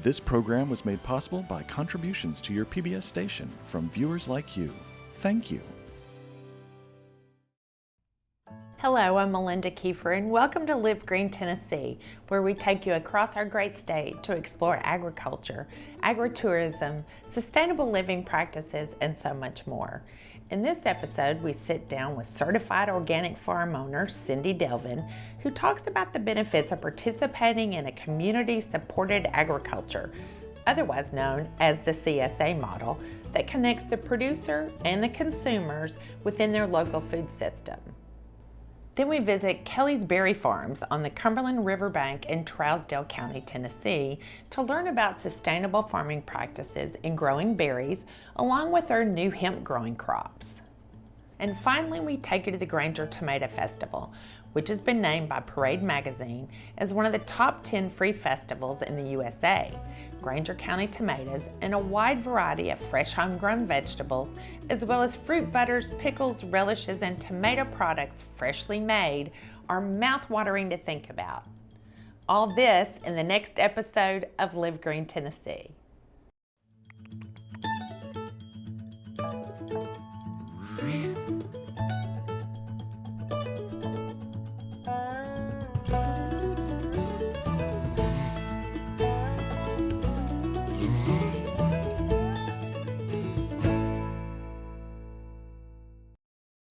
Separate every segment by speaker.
Speaker 1: This program was made possible by contributions to your PBS station from viewers like you. Thank you.
Speaker 2: Hello, I'm Melinda Kiefer, and welcome to Live Green, Tennessee, where we take you across our great state to explore agriculture, agritourism, sustainable living practices, and so much more. In this episode, we sit down with certified organic farm owner Cindy Delvin, who talks about the benefits of participating in a community-supported agriculture, otherwise known as the CSA model, that connects the producer and the consumers within their local food system. Then we visit Kelly's Berry Farms on the Cumberland River bank in Trousdale County, Tennessee, to learn about sustainable farming practices in growing berries, along with their new hemp growing crops. And finally, we take you to the Granger Tomato Festival, which has been named by Parade Magazine as one of the top 10 free festivals in the USA. Granger County tomatoes and a wide variety of fresh homegrown vegetables, as well as fruit butters, pickles, relishes, and tomato products freshly made, are mouth-watering to think about. All this in the next episode of Live Green, Tennessee.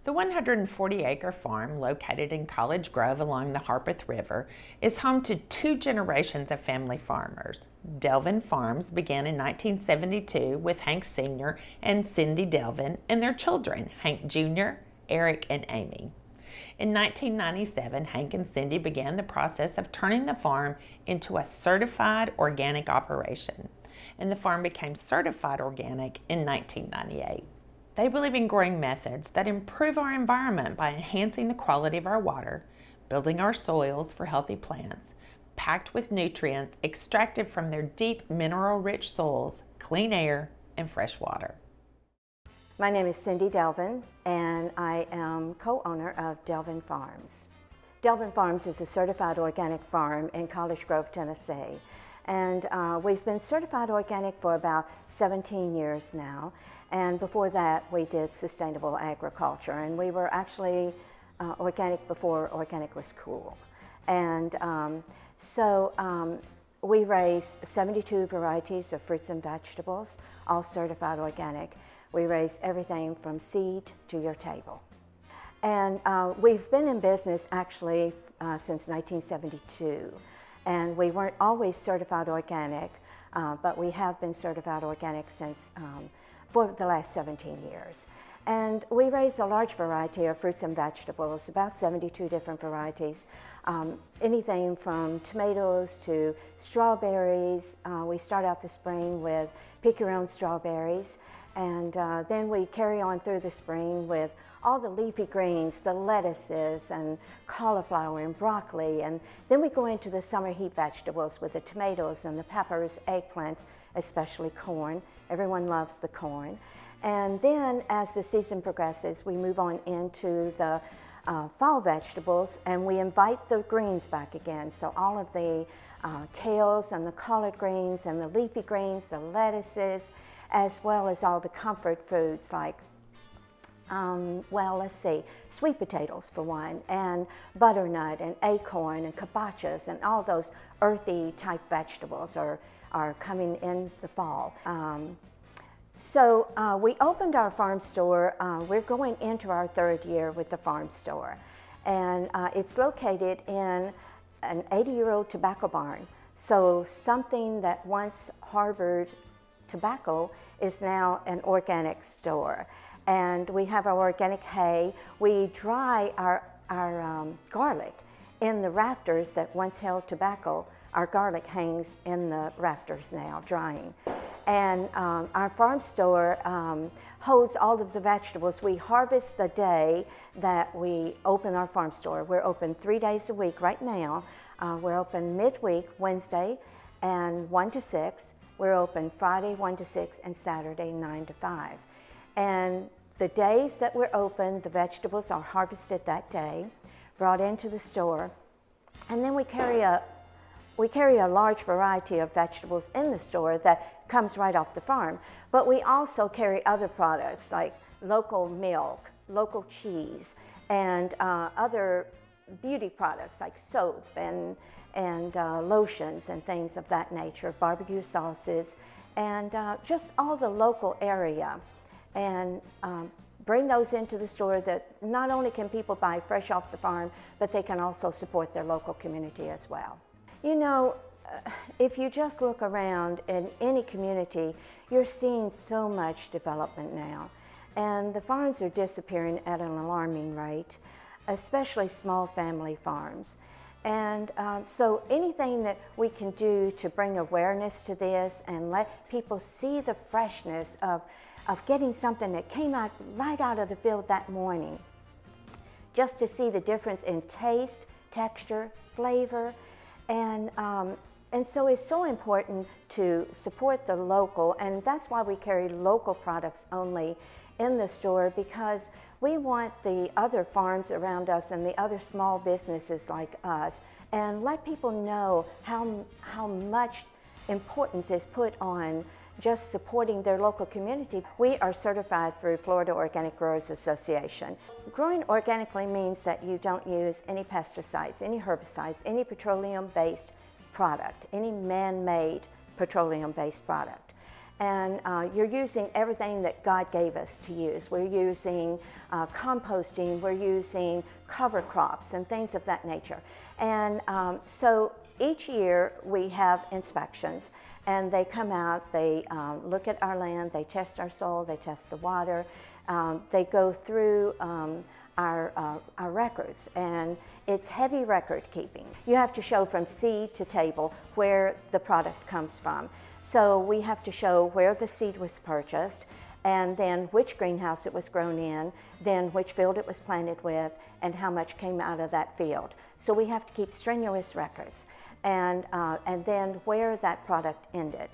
Speaker 2: The 140-acre farm located in College Grove along the Harpeth River is home to two generations of family farmers. Delvin Farms began in 1972 with Hank Sr. and Cindy Delvin and their children, Hank Jr., Eric, and Amy. In 1997, Hank and Cindy began the process of turning the farm into a certified organic operation, and the farm became certified organic in 1998. They believe in growing methods that improve our environment by enhancing the quality of our water, building our soils for healthy plants, packed with nutrients extracted from their deep mineral-rich soils, clean air, and fresh water.
Speaker 3: My name is Cindy Delvin, and I am co-owner of Delvin Farms. Delvin Farms is a certified organic farm in College Grove, Tennessee. And we've been certified organic for about 17 years now. And before that, we did sustainable agriculture. And we were actually organic before organic was cool. And we raise 72 varieties of fruits and vegetables, all certified organic. We raise everything from seed to your table. And we've been in business actually since 1972. And we weren't always certified organic, but we have been certified organic since for the last 17 years. And we raise a large variety of fruits and vegetables, about 72 different varieties, anything from tomatoes to strawberries. We start out the spring with pick your own strawberries, and then we carry on through the spring with all the leafy greens, the lettuces and cauliflower and broccoli, and then we go into the summer heat vegetables with the tomatoes and the peppers, eggplants, especially corn. Everyone loves the corn. And then as the season progresses, we move on into the fall vegetables, and we invite the greens back again. So all of the kales and the collard greens and the leafy greens, the lettuces, as well as all the comfort foods like sweet potatoes for one, and butternut and acorn and kabachas, and all those earthy type vegetables are coming in the fall. We opened our farm store. We're going into our third year with the farm store, and it's located in an 80-year-old tobacco barn. So something that once harbored tobacco is now an organic store. And we have our organic hay. We dry our garlic in the rafters that once held tobacco. Our garlic hangs in the rafters now, drying. And our farm store holds all of the vegetables. We harvest the day that we open our farm store. We're open 3 days a week right now. We're open midweek, Wednesday, and 1 to 6. We're open Friday, 1 to 6, and Saturday, 9 to 5. And the days that we're open, the vegetables are harvested that day, brought into the store, and then we carry a We carry a large variety of vegetables in the store that comes right off the farm, but we also carry other products like local milk, local cheese, and other beauty products like soap and lotions and things of that nature, barbecue sauces, and just all the local area. And bring those into the store that not only can people buy fresh off the farm, but they can also support their local community as well. You know, if you just look around in any community, you're seeing so much development now. And the farms are disappearing at an alarming rate, especially small family farms. And so anything that we can do to bring awareness to this and let people see the freshness of getting something that came out right out of the field that morning, just to see the difference in taste, texture, flavor, and so it's so important to support the local, and that's why we carry local products only in the store, because we want the other farms around us and the other small businesses like us, and let people know how much importance is put on just supporting their local community. We are certified through Florida Organic Growers Association. Growing organically means that you don't use any pesticides, any herbicides, any petroleum-based product, any man-made petroleum-based product. And you're using everything that God gave us to use. We're using composting, we're using cover crops and things of that nature. And so each year we have inspections, and they come out, they look at our land, they test our soil, they test the water, they go through our records, and it's heavy record keeping. You have to show from seed to table where the product comes from. So we have to show where the seed was purchased, and then which greenhouse it was grown in, then which field it was planted with, and how much came out of that field. So we have to keep strenuous records. And then where that product ended,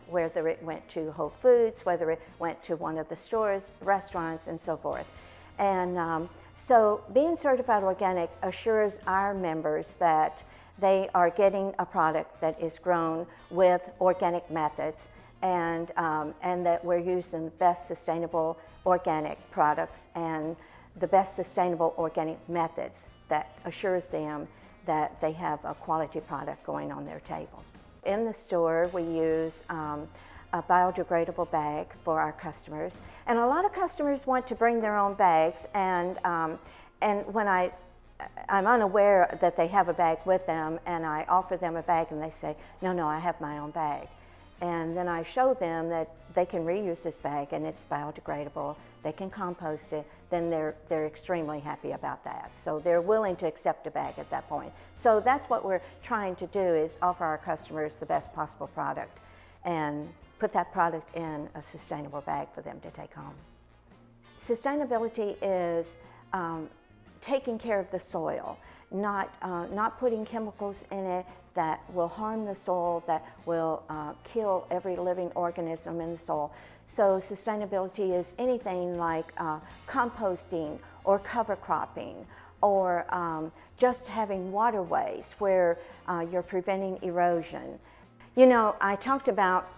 Speaker 3: whether it went to Whole Foods, whether it went to one of the stores, restaurants, and so forth. And so being certified organic assures our members that they are getting a product that is grown with organic methods, and that we're using the best sustainable organic products and the best sustainable organic methods that assures them that they have a quality product going on their table. In the store, we use a biodegradable bag for our customers, and a lot of customers want to bring their own bags, and when I'm unaware that they have a bag with them, and I offer them a bag and they say, no, I have my own bag. And then I show them that they can reuse this bag and it's biodegradable, they can compost it, then they're extremely happy about that. So they're willing to accept a bag at that point. So that's what we're trying to do, is offer our customers the best possible product and put that product in a sustainable bag for them to take home. Sustainability is taking care of the soil, not putting chemicals in it that will harm the soil, that will kill every living organism in the soil. So sustainability is anything like composting or cover cropping, or just having waterways where you're preventing erosion. You know, I talked about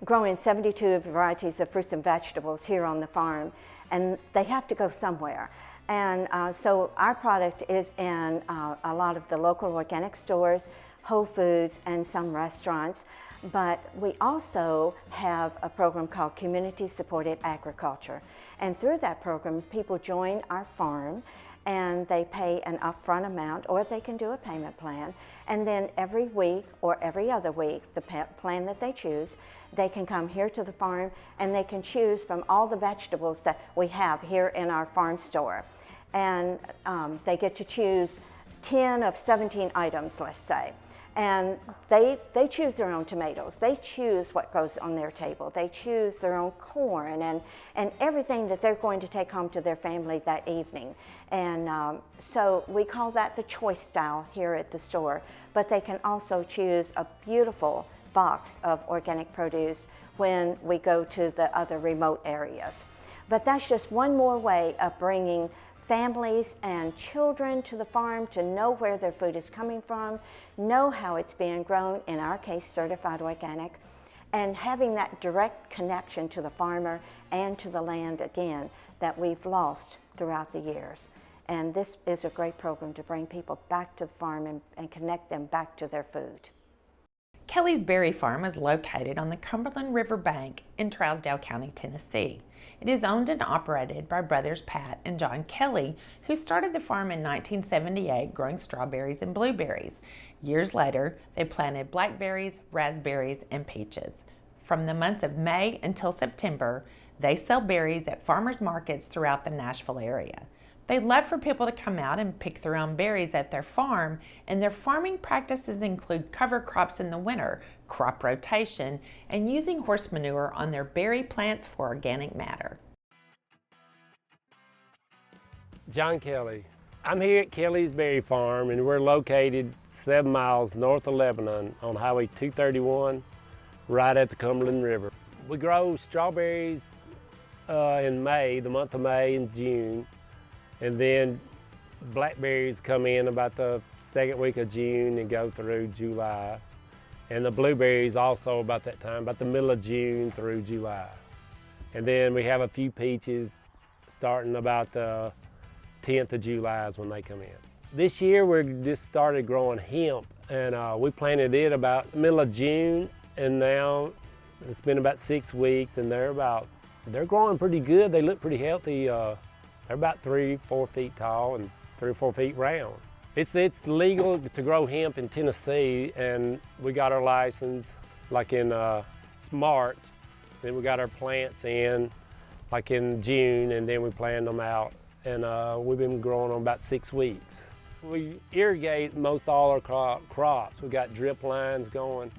Speaker 3: growing 72 varieties of fruits and vegetables here on the farm, and they have to go somewhere. And so our product is in a lot of the local organic stores, Whole Foods, and some restaurants. But we also have a program called Community Supported Agriculture. And through that program, people join our farm and they pay an upfront amount, or they can do a payment plan. And then every week or every other week, the plan that they choose, they can come here to the farm and they can choose from all the vegetables that we have here in our farm store. And they get to choose 10 of 17 items, let's say. And they choose their own tomatoes. They choose what goes on their table. They choose their own corn and everything that they're going to take home to their family that evening. And so we call that the choice style here at the store. But they can also choose a beautiful box of organic produce when we go to the other remote areas. But that's just one more way of bringing families and children to the farm to know where their food is coming from, know how it's being grown, in our case certified organic, and having that direct connection to the farmer and to the land again that we've lost throughout the years. And this is a great program to bring people back to the farm and connect them back to their food.
Speaker 2: Kelly's Berry Farm is located on the Cumberland River bank in Trousdale County, Tennessee. It is owned and operated by brothers Pat and John Kelly, who started the farm in 1978 growing strawberries and blueberries. Years later, they planted blackberries, raspberries, and peaches. From the months of May until September, they sell berries at farmers markets throughout the Nashville area. They'd love for people to come out and pick their own berries at their farm, and their farming practices include cover crops in the winter, crop rotation, and using horse manure on their berry plants for organic matter.
Speaker 4: John Kelly. I'm here at Kelly's Berry Farm, and we're located 7 miles north of Lebanon on Highway 231, right at the Cumberland River. We grow strawberries in May, the month of May and June. And then blackberries come in about the second week of June and go through July. And the blueberries also about that time, about the middle of June through July. And then we have a few peaches starting about the 10th of July is when they come in. This year we just started growing hemp, and we planted it about the middle of June, and now it's been about 6 weeks, and they're growing pretty good. They look pretty healthy. They're about 3-4 feet tall and 3 or 4 feet round. It's legal to grow hemp in Tennessee, and we got our license like in March. Then we got our plants in like in June, and then we planned them out. And we've been growing them about 6 weeks. We irrigate most all our crops. We got drip lines going,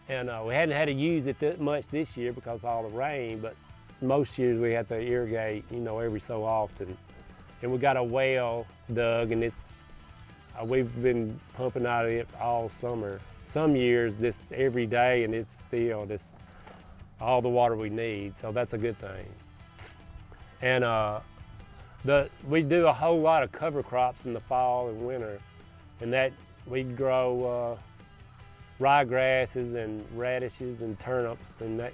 Speaker 4: and we hadn't had to use it much this year because of all the rain, but most years we have to irrigate, every so often. And we got a well dug, and we've been pumping out of it all summer. Some years this every day, and it's still all the water we need, so that's a good thing. And we do a whole lot of cover crops in the fall and winter, and that we grow ryegrasses and radishes and turnips, and that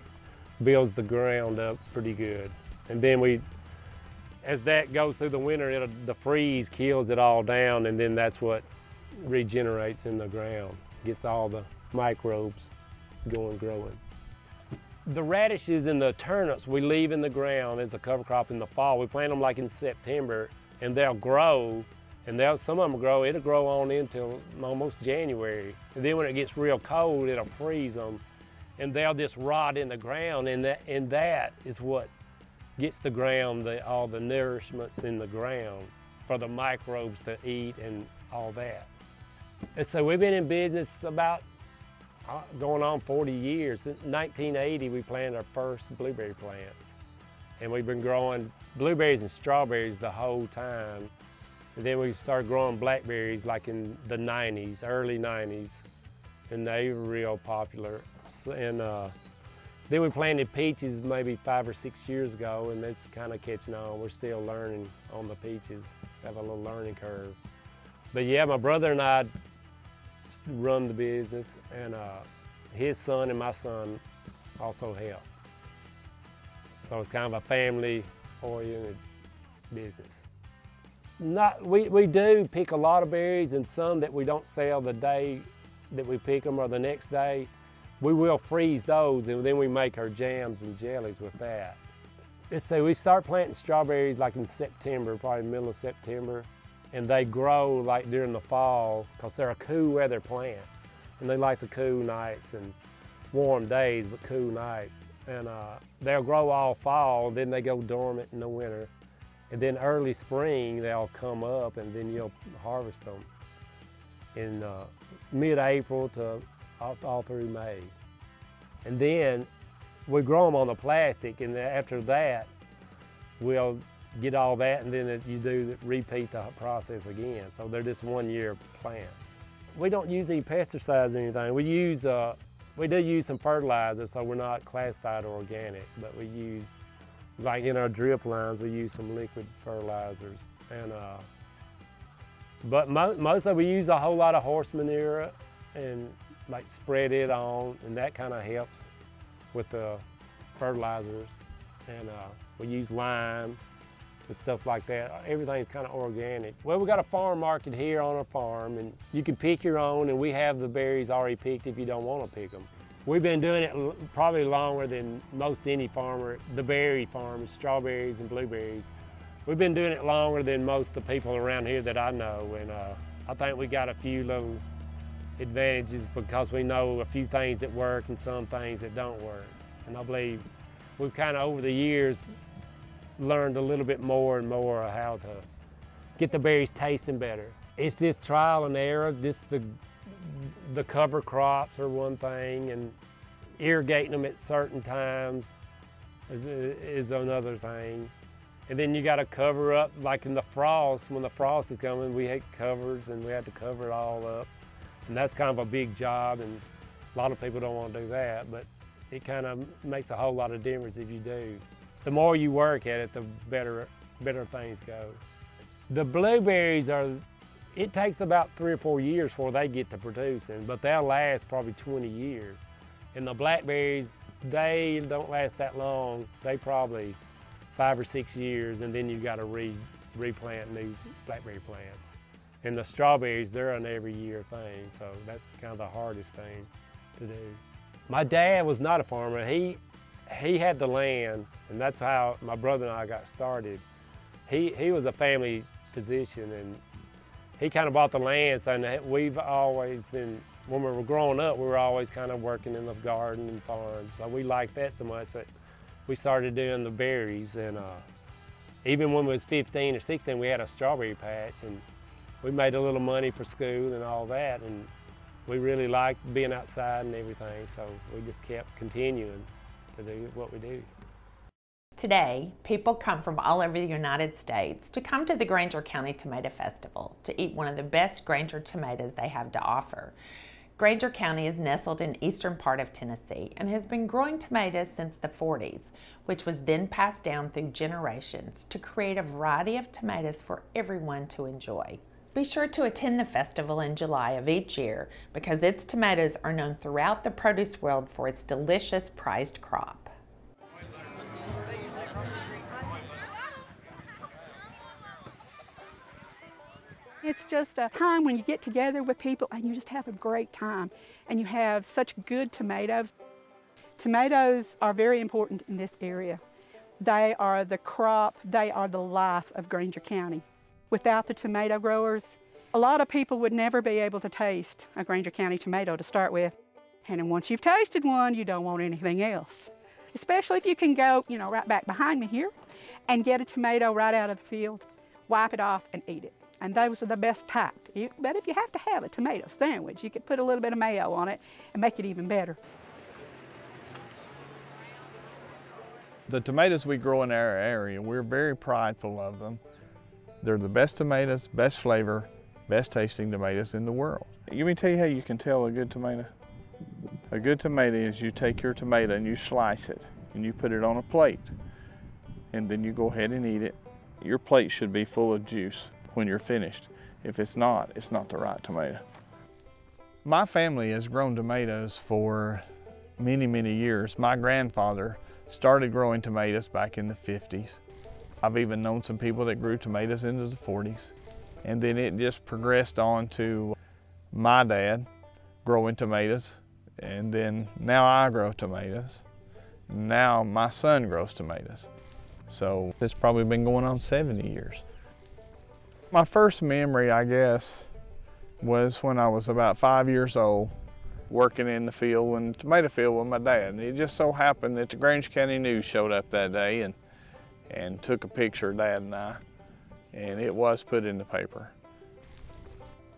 Speaker 4: builds the ground up pretty good. And then as that goes through the winter, the freeze kills it all down, and then that's what regenerates in the ground, gets all the microbes growing. The radishes and the turnips we leave in the ground as a cover crop in the fall. We plant them like in September, and they'll grow, and some of them it'll grow on until almost January. And then when it gets real cold, it'll freeze them, and they'll just rot in the ground, and that is what gets the ground, all the nourishments in the ground for the microbes to eat and all that. And so we've been in business about going on 40 years. Since 1980, we planted our first blueberry plants, and we've been growing blueberries and strawberries the whole time. And then we started growing blackberries like in the 90s, early 90s, and they were real popular. And then we planted peaches maybe 5 or 6 years ago, and it's kind of catching on. We're still learning on the peaches, have a little learning curve. But yeah, my brother and I run the business, and his son and my son also help. So it's kind of a family-oriented business. We do pick a lot of berries, and some that we don't sell the day that we pick them or the next day. We will freeze those, and then we make our jams and jellies with that. So we start planting strawberries like in September, probably middle of September, and they grow like during the fall because they're a cool weather plant, and they like the cool nights and warm days, but cool nights. And they'll grow all fall, then they go dormant in the winter, and then early spring they'll come up, and then you'll harvest them in mid-April to all through May. And then we grow them on the plastic, and after that we'll get all that, and then repeat the process again. So they're just 1 year plants. We don't use any pesticides or anything. We do use some fertilizer, so we're not classified organic, but we use, like in our drip lines, we use some liquid fertilizers. And but mostly we use a whole lot of horse manure and like spread it on, and that kind of helps with the fertilizers. And we use lime and stuff like that. Everything's kind of organic. Well, we got a farm market here on our farm, and you can pick your own, and we have the berries already picked if you don't want to pick them. We've been doing it probably longer than most any farmer, the berry farmers, strawberries and blueberries. We've been doing it longer than most of the people around here that I know, and I think we got a few little advantages because we know a few things that work and some things that don't work. And I believe we've kind of over the years learned a little bit more and more of how to get the berries tasting better. It's just trial and error. Just the cover crops are one thing, and irrigating them at certain times is another thing. And then you got to cover up, like in the frost, when the frost is coming, we had covers and we had to cover it all up. And that's kind of a big job, and a lot of people don't want to do that, but it kind of makes a whole lot of difference if you do. The more you work at it, the better things go. The blueberries it takes about 3 or 4 years before they get to producing, but they'll last probably 20 years. And the blackberries, they don't last that long. They probably 5 or 6 years, and then you've got to replant new blackberry plants. And the strawberries, they're an every year thing, so that's kind of the hardest thing to do. My dad was not a farmer. He had the land, and that's how my brother and I got started. He was a family physician, and he kind of bought the land, so we've always been, when we were growing up, we were always kind of working in the garden and farms. So we liked that so much that we started doing the berries. And even when we was 15 or 16, we had a strawberry patch, and we made a little money for school and all that, and we really liked being outside and everything, so we just kept continuing to do what we do.
Speaker 2: Today, people come from all over the United States to come to the Granger County Tomato Festival to eat one of the best Granger tomatoes they have to offer. Granger County is nestled in eastern part of Tennessee and has been growing tomatoes since the 40s, which was then passed down through generations to create a variety of tomatoes for everyone to enjoy. Be sure to attend the festival in July of each year because its tomatoes are known throughout the produce world for its delicious prized crop.
Speaker 5: It's just a time when you get together with people and you just have a great time, and you have such good tomatoes. Tomatoes are very important in this area. They are the crop, they are the life of Granger County. Without the tomato growers, a lot of people would never be able to taste a Granger County tomato to start with. And then once you've tasted one, you don't want anything else. Especially if you can go, right back behind me here and get a tomato right out of the field, wipe it off and eat it. And those are the best type. But if you have to have a tomato sandwich, you could put a little bit of mayo on it and make it even better.
Speaker 6: The tomatoes we grow in our area, we're very prideful of them. They're the best tomatoes, best flavor, best tasting tomatoes in the world. Let me tell you how you can tell a good tomato. A good tomato is you take your tomato and you slice it and you put it on a plate, and then you go ahead and eat it. Your plate should be full of juice when you're finished. If it's not the right tomato. My family has grown tomatoes for many, many years. My grandfather started growing tomatoes back in the 50s. I've even known some people that grew tomatoes into the 40s. And then it just progressed on to my dad growing tomatoes, and then now I grow tomatoes. Now my son grows tomatoes. So it's probably been going on 70 years. My first memory, I guess, was when I was about 5 years old, working in the field, in the tomato field with my dad. And it just so happened that the Granger County News showed up that day and took a picture of Dad and I, and it was put in the paper.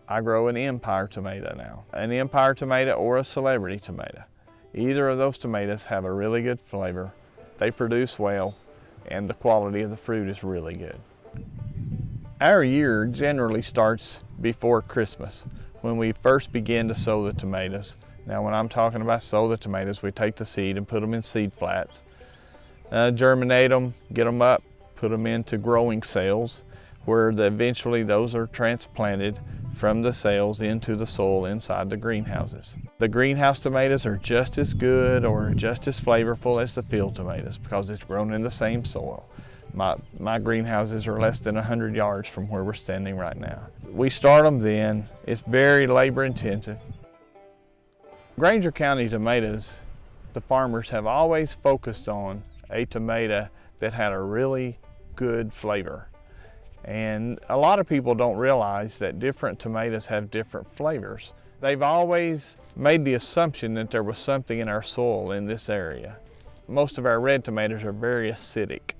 Speaker 6: I grow an Empire tomato now, an Empire tomato or a Celebrity tomato. Either of those tomatoes have a really good flavor, they produce well, and the quality of the fruit is really good. Our year generally starts before Christmas, when we first begin to sow the tomatoes. Now when I'm talking about sow the tomatoes, we take the seed and put them in seed flats, germinate them, get them up, put them into growing cells. where eventually those are transplanted from the cells into the soil inside the greenhouses. The greenhouse tomatoes are just as good or just as flavorful as the field tomatoes because it's grown in the same soil. My greenhouses are less than 100 yards from where we're standing right now. We start them then. It's very labor intensive. Granger County tomatoes, the farmers have always focused on a tomato that had a really good flavor. And a lot of people don't realize that different tomatoes have different flavors. They've always made the assumption that there was something in our soil in this area. Most of our red tomatoes are very acidic.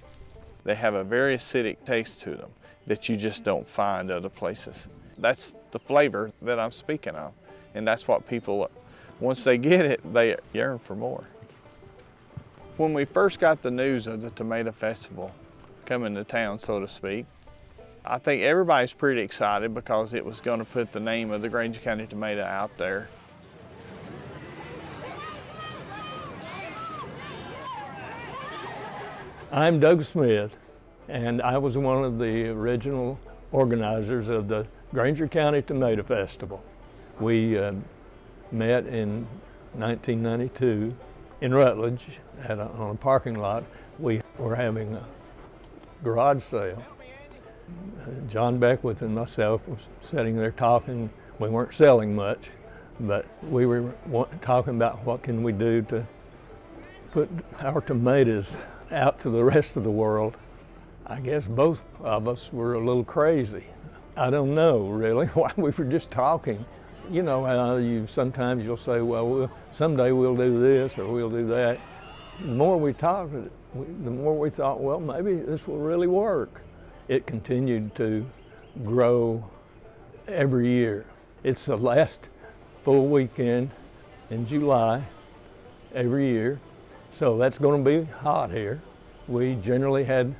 Speaker 6: They have a very acidic taste to them that you just don't find other places. That's the flavor that I'm speaking of. And that's what people, once they get it, they yearn for more. When we first got the news of the Tomato Festival coming to town, so to speak, I think everybody's pretty excited because it was going to put the name of the Granger County tomato out there.
Speaker 7: I'm Doug Smith, and I was one of the original organizers of the Granger County Tomato Festival. We met in 1992 in Rutledge on a parking lot. We were having a garage sale. John Beckwith and myself was sitting there talking. We weren't selling much, but we were talking about what can we do to put our tomatoes out to the rest of the world. I guess both of us were a little crazy. I don't know really why we were just talking. You know how sometimes you'll say, well, someday we'll do this or we'll do that. The more we talked, the more we thought, well, maybe this will really work. It continued to grow every year. It's the last full weekend in July every year, so that's going to be hot here. We generally had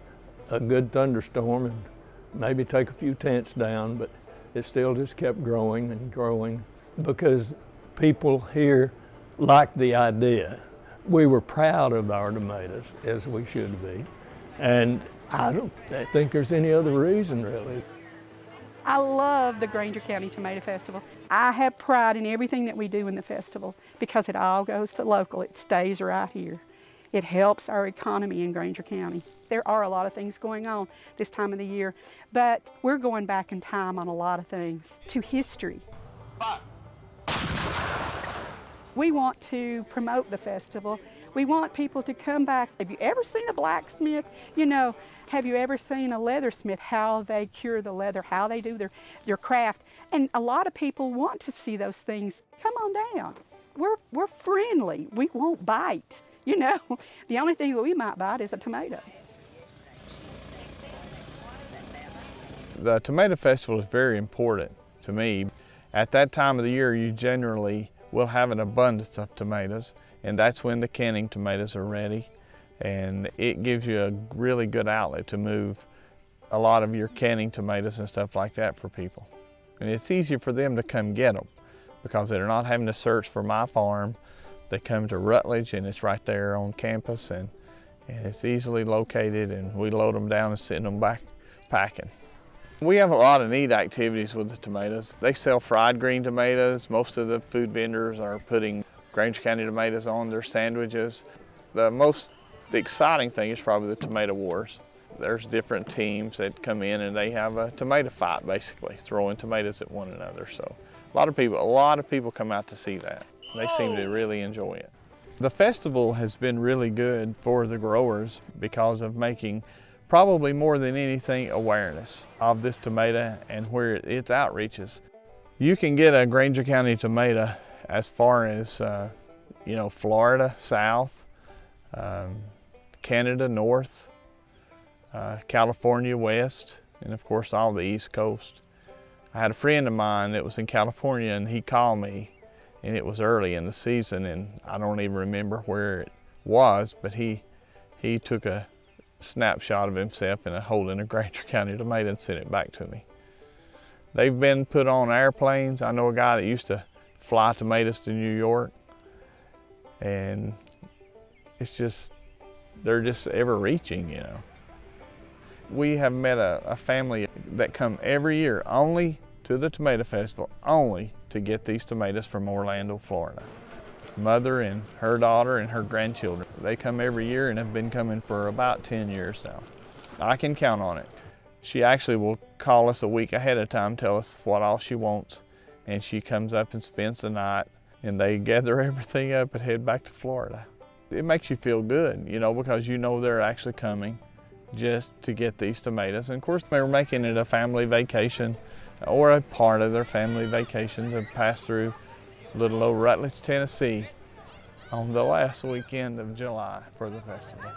Speaker 7: a good thunderstorm and maybe take a few tents down, but it still just kept growing and growing because people here liked the idea. We were proud of our tomatoes, as we should be, and I don't think there's any other reason, really.
Speaker 5: I love the Granger County Tomato Festival. I have pride in everything that we do in the festival because it all goes to local. It stays right here. It helps our economy in Granger County. There are a lot of things going on this time of the year, but we're going back in time on a lot of things, to history. We want to promote the festival. We want people to come back. Have you ever seen a blacksmith? You know, have you ever seen a leathersmith, how they cure the leather, how they do their craft? And a lot of people want to see those things. Come on down. We're friendly. We won't bite. You know, the only thing that we might bite is a tomato.
Speaker 6: The Tomato Festival is very important to me. At that time of the year, you generally will have an abundance of tomatoes, and that's when the canning tomatoes are ready. And it gives you a really good outlet to move a lot of your canning tomatoes and stuff like that for people. And it's easier for them to come get them because they're not having to search for my farm. They come to Rutledge and it's right there on campus, and it's easily located, and we load them down and send them back packing. We have a lot of neat activities with the tomatoes. They sell fried green tomatoes. Most of the food vendors are putting Granger County tomatoes on their sandwiches. The exciting thing is probably the tomato wars. There's different teams that come in and they have a tomato fight, basically, throwing tomatoes at one another. So a lot of people come out to see that. They seem to really enjoy it. The festival has been really good for the growers because of making, probably more than anything, awareness of this tomato and where its outreaches. You can get a Granger County tomato as far as Florida south, Canada north, California west, and of course all the East Coast. I had a friend of mine that was in California, and he called me, and it was early in the season, and I don't even remember where it was, but he took a snapshot of himself and holding a Granger County tomato and sent it back to me. They've been put on airplanes. I know a guy that used to fly tomatoes to New York, and it's just, they're just ever reaching, you know. We have met a family that come every year only to the Tomato Festival, only to get these tomatoes from Orlando, Florida. Mother and her daughter and her grandchildren. They come every year and have been coming for about 10 years now. I can count on it. She actually will call us a week ahead of time, tell us what all she wants, and she comes up and spends the night, and they gather everything up and head back to Florida. It makes you feel good, you know, because you know they're actually coming just to get these tomatoes. And of course, they're making it a family vacation or a part of their family vacation to pass through little old Rutledge, Tennessee on the last weekend of July for the festival.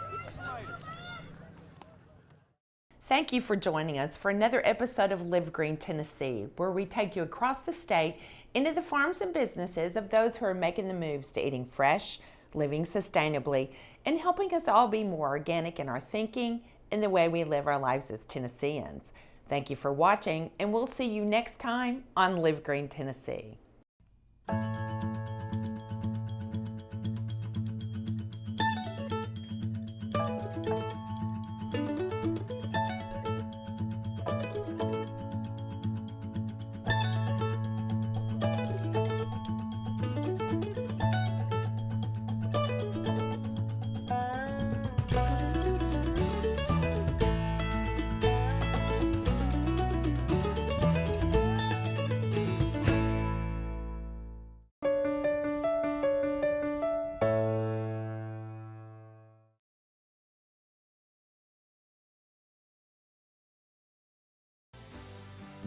Speaker 2: Thank you for joining us for another episode of Live Green Tennessee, where we take you across the state into the farms and businesses of those who are making the moves to eating fresh, living sustainably, and helping us all be more organic in our thinking and the way we live our lives as Tennesseans. Thank you for watching, and we'll see you next time on Live Green Tennessee.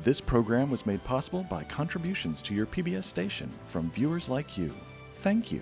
Speaker 1: This program was made possible by contributions to your PBS station from viewers like you. Thank you.